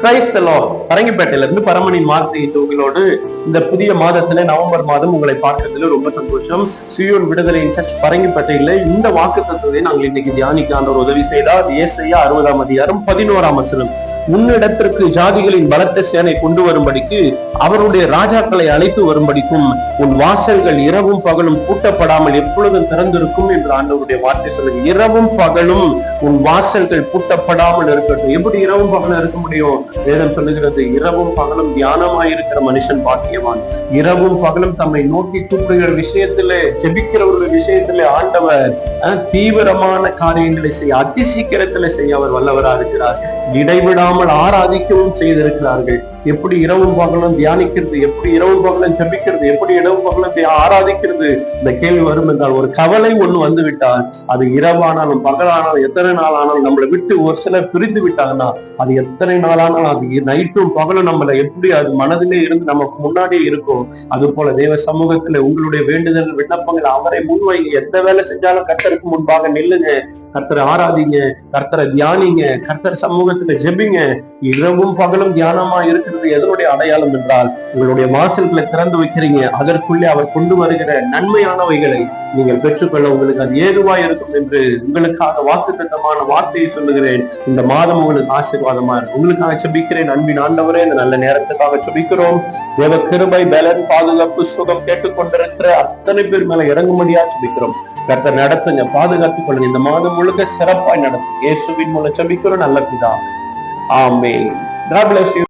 கிரைஸ்தலோ பரங்கிப்பேட்டையில இருந்து பரமனின் வார்த்தை தொகுதிகளோடு இந்த புதிய மாதத்துல நவம்பர் மாதம் உங்களை பார்க்கறதுல ரொம்ப சந்தோஷம். சியோன் விடுதலையின் சர்ச் பரங்கிப்பேட்டையில இந்த வாக்கு தத்துவத்தை நாங்கள் இன்னைக்கு தியானிக்க ஆண்டவர் உதவி செய்தார். ஏசாயா 60ஆம் அதிகாரம் 11ஆம் வசனம். முன்னிடத்திற்கு ஜாதிகளின் பலத்த சேனை கொண்டு வரும்படிக்கு அவருடைய ராஜாக்களை அழைத்து வரும்படிக்கும் உன் வாசல்கள் இரவும் பகலும் பூட்டப்படாமல் எப்பொழுதும் திறந்திருக்கும் என்று ஆண்டவருடைய வார்த்தை சொல்லுங்க. இரவும் பகலும் உன் வாசல்கள் பூட்டப்படாமல் இருக்கட்டும். எப்படி இரவும் பகலும் இருக்க முடியும்? வேதம் சொல்லுகிறது, இரவும் பகலும் தியானமாயிருக்கிற மனுஷன் பாக்கியவான். இரவும் பகலும் தம்மை நோக்கி கூப்பிடுகிற விஷயத்திலே, ஜெபிக்கிறவர்கள் விஷயத்திலே ஆண்டவர் தீவிரமான காரியங்களை செய்ய, அதிசீக்கிரத்துல செய்ய அவர் வல்லவரா இருக்கிறார். இடைவிடாமல் ஆராதிக்கவும் செய்திருக்கிறார்கள். எப்படி இரவும் பகலும் தியானிக்கிறது, எப்படி இரவும் பகலும் ஜெபிக்கிறது, எப்படி இரவும் பகலும் ஆராதிக்கிறது? இந்த கேள்வி வரும் என்றால், ஒரு கவலை ஒண்ணு வந்து விட்டால், அது இரவானாலும் பகலானாலும் எத்தனை நாள் ஆனாலும் நம்மளை விட்டு ஒரு சிலர் பிரிந்து விட்டாங்கன்னா, அது எத்தனை நாளானாலும் அது நைட்டும் பகலும் நம்மளை எப்படி அது மனதிலே இருந்து நமக்கு முன்னாடியே இருக்கும். அது போல தேவ சமூகத்துல உங்களுடைய வேண்டுதல் விண்ணப்பங்கள் அவரை முன்வைங்க. எந்த வேலை செஞ்சாலும் கர்த்தருக்கு முன்பாக நில்லுங்க, கர்த்தரை ஆராதிங்க, கர்த்தரை தியானிங்க, கர்த்தர் சமூகத்துல ஜெபிங்க. இரவும் பகலும் தியானமா இருக்கிறது எதனுடைய அடையாளம் என்றால், உங்களுடைய வாசல்களை திறந்து வைக்கிறீங்க. அதற்குள்ளே அவர் கொண்டு வருகிற நன்மையானவைகளை நீங்கள் பெற்றுக்கொள்ள உங்களுக்கு அது ஏதுவா இருக்கும் என்று உங்களுக்காக வாக்குத்தத்தமான வார்த்தையை சொல்லுகிறேன். இந்த மாதம் உங்களுக்கு ஆசீர்வாதமா இருக்கும். உங்களுக்காக ஜெபிக்கிறேன். அன்பின் ஆண்டவரே, இந்த நல்ல நேரத்துக்காக ஜெபிக்கிறோம். தேவ கிருபை, பலன், பாதுகாப்பு, சுகம் கேட்டுக்கொண்டிருக்கிற அத்தனை பேர் மேல இறங்கும்படியா ஜெபிக்கிறோம். கர்த்தர் நடத்துங்க, பாதுகாத்துக் கொள்ளுங்க. இந்த மாதம் முழுக்க சிறப்பாய் நடத்தும். இயேசுவின் மூலம் ஜெபிக்கிறோம் நல்ல பிதாவே. ஆமென். God bless you.